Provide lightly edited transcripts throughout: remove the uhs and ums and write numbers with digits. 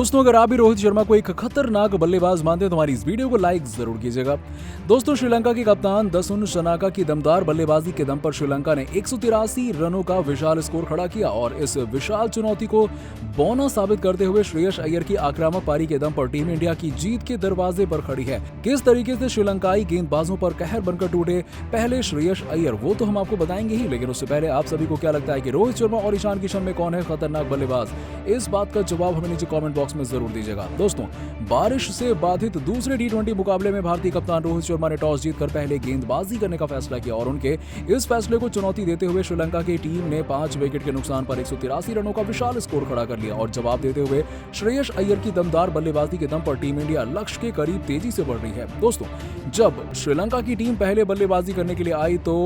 दोस्तों, अगर आप भी रोहित शर्मा को एक खतरनाक बल्लेबाज मानते हैं तो हमारी इस वीडियो को लाइक जरूर कीजिएगा। दोस्तों, श्रीलंका के कप्तान दसुन सनाका की दमदार बल्लेबाजी के दम पर श्रीलंका ने 183 रनों का विशाल स्कोर खड़ा किया और इस विशाल चुनौती को बौना साबित करते हुए श्रेयस अय्यर की आक्रामक पारी के दम पर टीम इंडिया की जीत के दरवाजे पर खड़ी है। किस तरीके से श्रीलंकाई गेंदबाजों पर कहर बनकर टूटे पहले श्रेयस अय्यर, वो तो हम आपको बताएंगे ही, लेकिन उससे पहले आप सभी को क्या लगता है कि रोहित शर्मा और ईशान किशन में कौन है खतरनाक बल्लेबाज? इस बात का जवाब हमें नीचे कमेंट बॉक्स में जरूर दीजिएगा। दोस्तों, बारिश से बाधित दूसरे टी20 मुकाबले में भारतीय कप्तान रोहित शर्मा ने टॉस जीतकर पहले गेंदबाजी करने का फैसला किया और उनके इस फैसले को चुनौती देते हुए श्रीलंका की टीम ने 5 विकेट के नुकसान पर 183 रनों का विशाल स्कोर खड़ा कर लिया और जवाब देते हुए श्रेयस अय्यर की दमदार बल्लेबाजी के दम पर टीम इंडिया लक्ष्य के करीब तेजी से बढ़ रही है। दोस्तों, जब श्रीलंका की टीम पहले बल्लेबाजी करने के लिए आई तो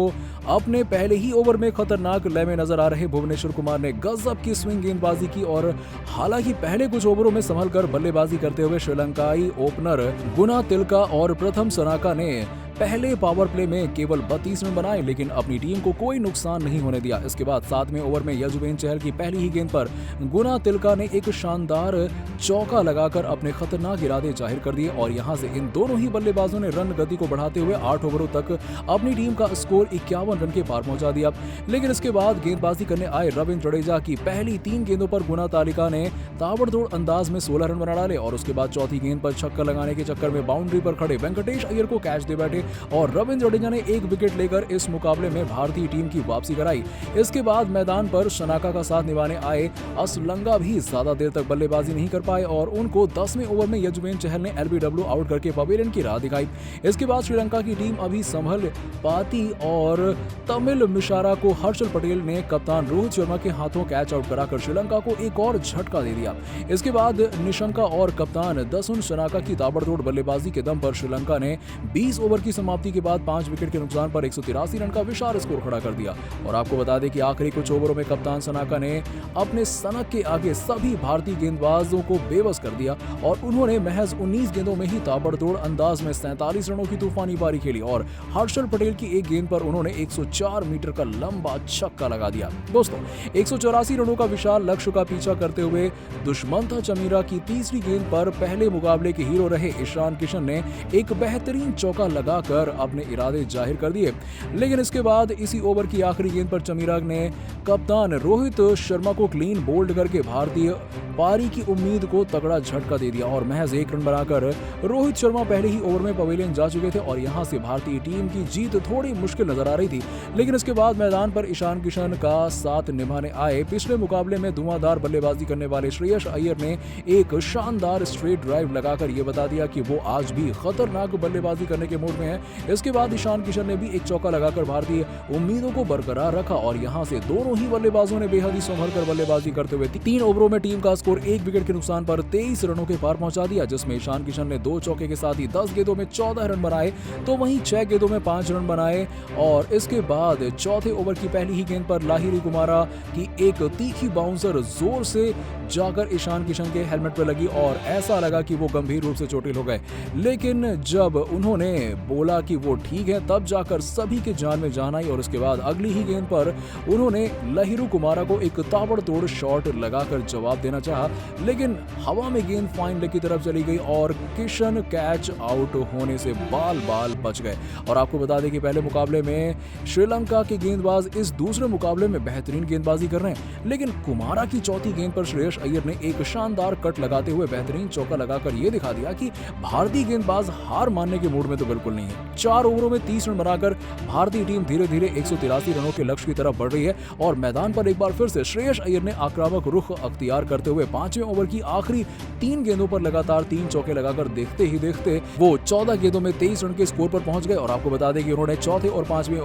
अपने पहले ही ओवर में खतरनाक लय में नजर आ रहे भुवनेश्वर कुमार ने गजब की स्विंग गेंदबाजी की और हालांकि पहले कुछ ओवरों में संभल कर बल्लेबाजी करते हुए श्रीलंकाई ओपनर गुना तिलका और प्रथम सनाका ने पहले पावर प्ले में केवल 32 रन बनाए, लेकिन अपनी टीम को कोई नुकसान नहीं होने दिया। इसके बाद 7वें ओवर में यजुवेंद्र चहल की पहली ही गेंद पर गुना तिलका ने एक शानदार चौका लगाकर अपने खतरनाक इरादे जाहिर कर दिए और यहां से इन दोनों ही बल्लेबाजों ने रन गति को बढ़ाते हुए 8 ओवरों तक अपनी टीम का स्कोर 51 रन के पार पहुंचा दिया। लेकिन इसके बाद गेंदबाजी करने आए रविंद्र जडेजा की पहली 3 गेंदों पर गुना तालिका ने ताबड़तोड़ अंदाज में 16 रन बना डाले और उसके बाद चौथी गेंद पर छक्का लगाने के चक्कर में बाउंड्री पर खड़े वेंकटेश अय्यर को कैच दे बैठे और रविंद्र जडेजा ने 1 विकेट लेकर इस मुकाबले में भारतीय टीम की वापसी कराई। इसके बाद मैदान पर सनाका का साथ निभाने आए असलंगा भी ज्यादा देर तक बल्लेबाजी नहीं कर पाए और उनको 10वें ओवर में यजुवेंद्र चहल ने एलबीडब्ल्यू आउट करके पवेलियन की राह दिखाई। इसके बाद श्रीलंका की टीम अभी संभल पाती और तमिल मिशारा को हर्षल पटेल ने कप्तान रोहित शर्मा के हाथों कैच आउट कराकर श्रीलंका को एक और झटका दे दिया। इसके बाद निशंका और कप्तान दसुन सनाका की ताबड़तोड़ बल्लेबाजी के दम पर श्रीलंका ने 20 ओवर की समाप्ति के बाद 5 विकेट के नुकसान पर 183 रन का विशाल स्कोर खड़ा कर दिया। और आपको बता दें कि आखिरी कुछ ओवरों में कप्तान सनाका ने अपने सनक के आगे सभी भारतीय गेंदबाजों को बेबस कर दिया और उन्होंने महज 19 गेंदों में ही ताबड़तोड़ अंदाज में 47 रनों की तूफानी पारी खेली और हर्षल पटेल की एक गेंद पर उन्होंने 104 मीटर का लंबा छक्का लगा दिया। दोस्तों, 184 रनों का विशाल लक्ष्य का पीछा करते हुए दुष्मंता चमीरा की तीसरी गेंद पर पहले मुकाबले के हीरो रहे ईशान किशन ने एक बेहतरीन चौका लगाकर अपने इरादे जाहिर कर दिए। लेकिन इसके बाद इसी ओवर की आखिरी गेंद पर चमीरा ने कप्तान रोहित शर्मा को क्लीन बोल्ड करके भारतीय पारी की उम्मीद को तगड़ा झटका दे दिया और महज 1 रन बनाकर रोहित शर्मा पहले ही ओवर में पवेलियन जा चुके थे और यहां से भारतीय टीम की जीत थोड़ी मुश्किल नजर आ रही थी। लेकिन इसके बाद मैदान पर ईशान किशन का साथ निभाने आए पिछले मुकाबले में धुआंधार बल्लेबाजी करने वाले श्रेयस अय्यर ने एक शानदार स्ट्रेट ड्राइव लगाकर यह बता दिया कि वो आज भी खतरनाक बल्लेबाजी करने के मूड में है। इसके बाद ईशान किशन ने भी एक चौका लगाकर भारतीय उम्मीदों को बरकरार रखा और यहां से दोनों ही बल्लेबाजों ने बेहद ही संभल कर बल्लेबाजी करते हुए 3 ओवरों में टीम का स्कोर 1 विकेट के नुकसान पर 23 रनों के पार पहुंचा दिया, जिसमें ईशान किशन ने 2 चौके के साथ ही 10 गेंदों में 14 रन बनाए तो वहीं 6 गेंदों में 5 रन बनाए और इसके बाद चौथे ओवर की पहली ही गेंद पर लाहिरी कुमारा की एक तीखी बाउंसर जोर से जाकर ईशान किशन के हेलमेट पर लगी और ऐसा लगा कि वो गंभीर रूप से चोटिल हो गए। लेकिन जब उन्होंने बोला कि वो ठीक है तब जाकर सभी के जान में जान आई और उसके बाद अगली ही गेंद पर उन्होंने लाहिरू कुमारा को एक ताबड़तोड़ शॉट लगाकर जवाब देना चाहा, लेकिन हवा में गेंद फाइन लेग की तरफ चली गई और किशन कैच आउट होने से बाल बाल बच गए। और आपको बता दें कि पहले मुकाबले में श्रीलंका के गेंदबाज इस दूसरे मुकाबले में बेहतरीन गेंदबाजी कर रहे हैं, लेकिन कुमारा की चौथी गेंद पर श्रेयस अय्यर ने एक शानदार कट लगाते हुए बेहतरीन चौका लगाकर यह दिखा दिया कि भारतीय गेंदबाज हार मानने के मूड में तो बिल्कुल नहीं है। 4 ओवरों में 30 रन बनाकर भारतीय टीम धीरे धीरे 183 रनों के लक्ष्य की तरफ बढ़ रही है और मैदान पर एक बार फिर से श्रेयस अय्यर ने आक्रामक रुख अख्तियार करते हुए 5वें ओवर की आखिरी 3 गेंदों पर लगातार 3 चौके लगाकर देखते ही देखते वो 14 गेंदों में 23 रन के स्कोर पर पहुंच गए। और आपको बता दें कि उन्होंने चौथे और 5वें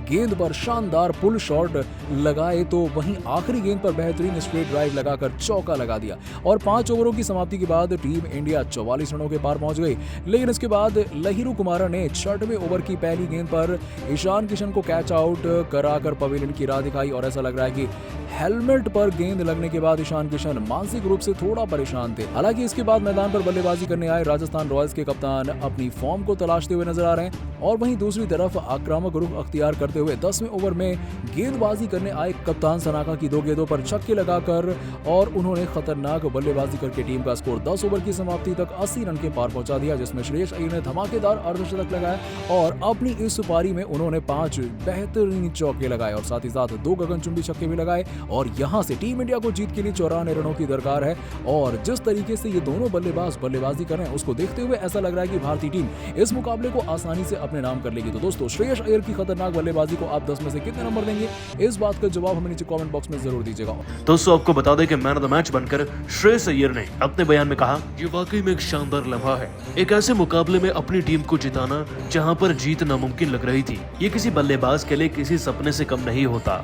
गेंद पर शानदार पुल शॉट लगाए तो वहीं आखिरी गेंद पर बेहतरीन स्ट्रेट ड्राइव लगाकर चौका लगा दिया और 5 ओवरों की समाप्ति के बाद टीम इंडिया 44 रनों के पार पहुंच गई। लेकिन इसके बाद लाहिरू कुमारा ने 66वें ओवर की पहली गेंद पर ईशान किशन को कैच आउट कराकर पवेलियन की राह दिखाई और ऐसा लग रहा है कि हेलमेट पर गेंद लगने के बाद ईशान किशन मानसिक रूप से थोड़ा परेशान थे। हालांकि इसके बाद मैदान पर बल्लेबाजी करने आए राजस्थान रॉयल्स के कप्तान अपनी फॉर्म को तलाशते हुए नजर आ रहे हैं और वहीं दूसरी तरफ आक्रामक रुख अख्तियार करते हुए 10वें ओवर में गेंदबाजी करने आए कप्तान सनाका की 2 गेंदों पर छक्के लगाकर और उन्होंने खतरनाक बल्लेबाजी करके टीम का स्कोर 10 ओवर की समाप्ति तक 80 रन के पार पहुंचा दिया, जिसमें श्रेयस अय्यर ने धमाकेदार अर्धशतक लगाया और अपनी इस पारी में उन्होंने 5 बेहतरीन चौके लगाए और साथ ही साथ 2 गगनचुंबी छक्के भी लगाए और यहां से टीम इंडिया को जीत के लिए 94 रनों की दरकार है। और जिस तरीके से ये दोनों बल्लेबाज बल्लेबाजी कर रहे हैं उसको देखते हुए ऐसा लग रहा है कि भारतीय टीम इस मुकाबले को आसानी से अपने नाम कर लेगी। तो दोस्तों, श्रेयस अय्यर की खतरनाक बल्लेबाजी को आप 10 में से कितने नंबर देंगे, इस बात का जवाब हमें नीचे कमेंट बॉक्स में जरूर दीजिएगा। दोस्तों, आपको बता दें कि मैन ऑफ द मैच बनकर श्रेयस अय्यर ने अपने बयान में कहा, ये वाकई में एक शानदार लम्हा है, एक ऐसे मुकाबले में अपनी टीम को जिताना जहां पर जीत नामुमकिन लग रही थी। ये किसी बल्लेबाज के लिए किसी सपने से कम नहीं होता।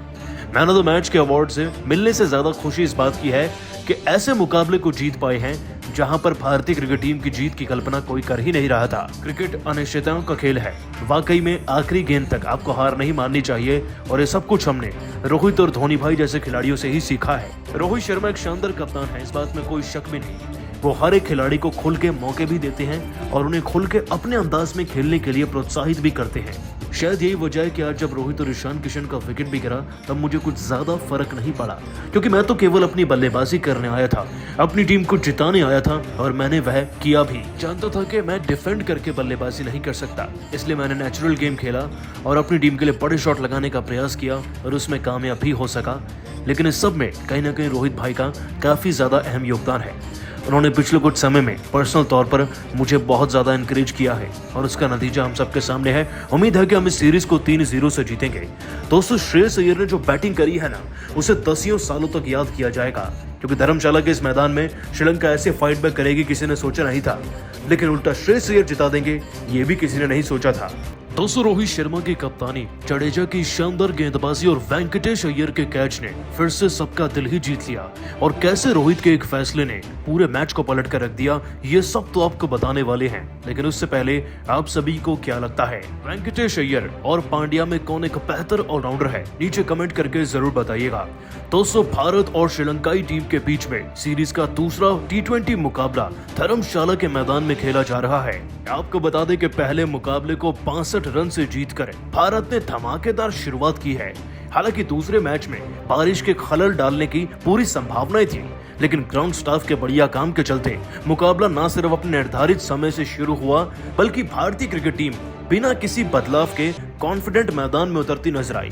मैन ऑफ द मैच के अवार्ड से मिलने से ज्यादा खुशी इस बात की है कि ऐसे मुकाबले को जीत पाए हैं जहां पर भारतीय क्रिकेट टीम की जीत की कल्पना कोई कर ही नहीं रहा था। क्रिकेट अनिश्चितताओं का खेल है। वाकई में आखिरी गेंद तक आपको हार नहीं माननी चाहिए और ये सब कुछ हमने रोहित और धोनी भाई जैसे खिलाड़ियों से ही सीखा है। रोहित शर्मा एक शानदार कप्तान है, इस बात में कोई शक भी नहीं। वो हर एक खिलाड़ी को खुल के मौके भी देते हैं और उन्हें खुल के अपने अंदाज में खेलने के लिए प्रोत्साहित भी करते हैं। शायद यही वजह है कि आज जब रोहित और ईशान किशन का विकेट भी गिरा तब मुझे कुछ ज्यादा फर्क नहीं पड़ा, क्योंकि मैं तो केवल अपनी बल्लेबाजी करने आया था, अपनी टीम को जिताने आया था और मैंने वह किया भी। जानता था कि मैं डिफेंड करके बल्लेबाजी नहीं कर सकता, इसलिए मैंने नेचुरल गेम खेला और अपनी टीम के लिए बड़े शॉट लगाने का प्रयास किया और उसमें कामयाब भी हो सका। लेकिन इस सब में कहीं ना कहीं रोहित भाई का काफी ज्यादा अहम योगदान है। उन्होंने पिछले कुछ समय में पर्सनल तौर पर मुझे बहुत ज्यादा एनकरेज किया है और उसका नतीजा हम सबके सामने है। उम्मीद है कि हम इस सीरीज को 3-0 से जीतेंगे। दोस्तों, श्रेयस अय्यर ने जो बैटिंग करी है ना, उसे 10 सालों तक याद किया जाएगा, क्योंकि धर्मशाला के इस मैदान में श्रीलंका ऐसे फाइट बैक करेगी किसी ने सोचा नहीं था, लेकिन उल्टा श्रेयस अय्यर जिता देंगे ये भी किसी ने नहीं सोचा था। दोस्तों, रोहित शर्मा की कप्तानी, जडेजा की शानदार गेंदबाजी और वेंकटेश अय्यर के कैच ने फिर से सबका दिल ही जीत लिया और कैसे रोहित के एक फैसले ने पूरे मैच को पलट कर रख दिया, ये सब तो आपको बताने वाले हैं। लेकिन उससे पहले आप सभी को क्या लगता है, वेंकटेश अय्यर और पांड्या में कौन एक बेहतर ऑलराउंडर है? नीचे कमेंट करके जरूर बताइएगा। दोस्तों, भारत और श्रीलंकाई टीम के बीच में सीरीज का दूसरा T20 मुकाबला धर्मशाला के मैदान में खेला जा रहा है। आपको बता दें कि पहले मुकाबले को 65 रन से जीतकर भारत ने धमाकेदार शुरुआत की है। हालांकि दूसरे मैच में बारिश के खलल डालने की पूरी संभावनाएं थी, लेकिन ग्राउंड स्टाफ के बढ़िया काम के चलते मुकाबला न सिर्फ अपने निर्धारित समय से शुरू हुआ, बल्कि भारतीय क्रिकेट टीम बिना किसी बदलाव के कॉन्फिडेंट मैदान में उतरती नजर आई।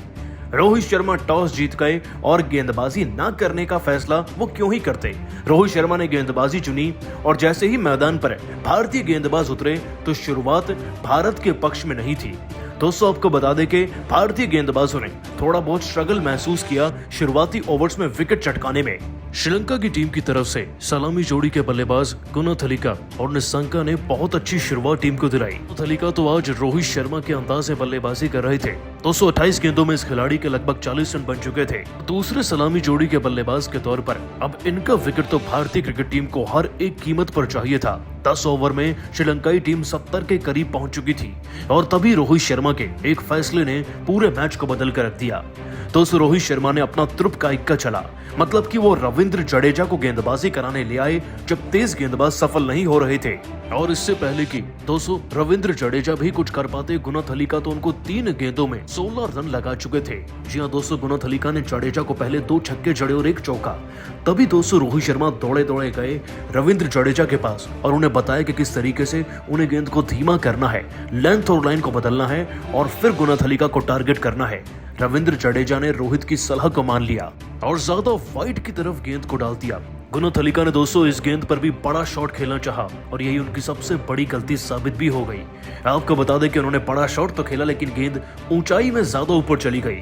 रोहित शर्मा टॉस जीत गए और गेंदबाजी न करने का फैसला वो क्यों ही करते। रोहित शर्मा ने गेंदबाजी चुनी और जैसे ही मैदान पर भारतीय गेंदबाज उतरे तो शुरुआत भारत के पक्ष में नहीं थी। दोस्तों, आपको बता दें कि भारतीय गेंदबाजों ने थोड़ा बहुत स्ट्रगल महसूस किया शुरुआती ओवर्स में विकेट चटकाने में। श्रीलंका की टीम की तरफ से सलामी जोड़ी के बल्लेबाज गुनाथलिका और निशंका ने बहुत अच्छी शुरुआत टीम को दिलाई। गुनाथलिका तो आज रोहित शर्मा के अंदाज से बल्लेबाजी कर रहे थे। 228 गेंदों में इस खिलाड़ी के लगभग 40 रन बन चुके थे। दूसरे सलामी जोड़ी के बल्लेबाज के तौर पर अब इनका विकेट तो भारतीय क्रिकेट टीम को हर एक कीमत पर चाहिए था। 10 ओवर में श्रीलंकाई टीम 70 के करीब पहुंच चुकी थी और तभी रोहित शर्मा के एक फैसले ने पूरे मैच को बदल कर रख दिया। दोस्तों, रोहित शर्मा ने अपना तुरुप का इक्का चला, मतलब कि वो रविंद्र जडेजा को गेंदबाजी कराने ले आए जब तेज गेंदबाज सफल नहीं हो रहे थे। और इससे पहले कि दोस्तों रविंद्र जडेजा भी कुछ कर पाते, गुनाथलिका तो उनको 3 गेंदों में 16 रन लगा चुके थे। जी हाँ दोस्तों, गुनाथलिका ने जडेजा को पहले 2 छक्के जड़े और 1 चौका। तभी दोस्तों रोहित शर्मा दौड़े दौड़े गए रविंद्र जडेजा के पास और उन्हें बताया कि किस तरीके से उन्हें गेंद को धीमा करना है, लेंथ और लाइन को बदलना है और फिर गुनाथलिका को टारगेट करना है। रविंद्र जडेजा ने रोहित की सलाह को मान लिया और ज्यादा वाइड की तरफ गेंद को डाल दिया। गुनाथलिका ने दोस्तों इस गेंद पर भी बड़ा शॉट खेलना चाहा और यही उनकी सबसे बड़ी गलती साबित भी हो गई। आपको बता दें कि उन्होंने बड़ा शॉट तो खेला, लेकिन गेंद ऊंचाई में ज्यादा ऊपर चली गई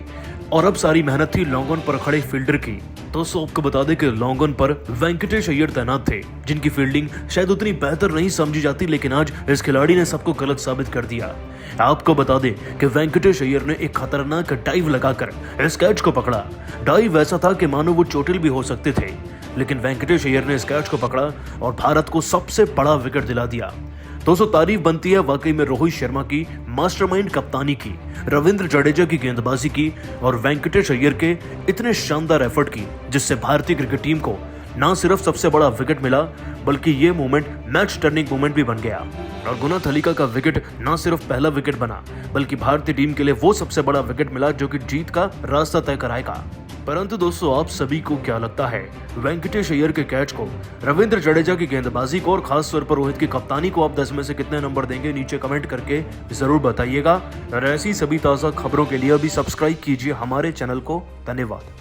और अब सारी मेहनत थी लॉन्ग ऑन पर खड़े फील्डर की। दोस्तों आपको बता दें कि लॉन्ग ऑन पर वेंकटेश अय्यर तैनात थे, जिनकी फील्डिंग शायद उतनी बेहतर नहीं समझी जाती, लेकिन आज इस खिलाड़ी ने सबको गलत साबित कर दिया। आपको बता दें कि वेंकटेश अय्यर ने एक खतरनाक डाइव लगाकर इस कैच को पकड़ा। डाइव ऐसा था कि मानो वो चोटिल भी हो सकते थे, लेकिन वेंकटेश अय्यर ने इस कैच को पकड़ा और भारत को सबसे बड़ा विकेट दिला दिया। दोस्तों तारीफ बनती है वाकई में रोहित शर्मा की मास्टरमाइंड कप्तानी की, रविंद्र जडेजा की गेंदबाजी की और वेंकटेश अय्यर के इतने शानदार एफर्ट की, जिससे भारतीय क्रिकेट टीम को ना सिर्फ सबसे बड़ा विकेट मिला बल्कि ये मोमेंट मैच टर्निंग मोमेंट भी बन गया और गुना थलीका का विकेट ना सिर्फ पहला विकेट बना बल्कि भारतीय टीम के लिए वो सबसे बड़ा विकेट मिला जो कि जीत का रास्ता तय कराएगा। परंतु दोस्तों आप सभी को क्या लगता है, वेंकटेश अय्यर के कैच को, रविंद्र जडेजा की गेंदबाजी को और खास तौर पर रोहित की कप्तानी को आप 10 में से कितने नंबर देंगे? नीचे कमेंट करके जरूर बताइएगा और ऐसी सभी ताज़ा खबरों के लिए अभी सब्सक्राइब कीजिए हमारे चैनल को। धन्यवाद।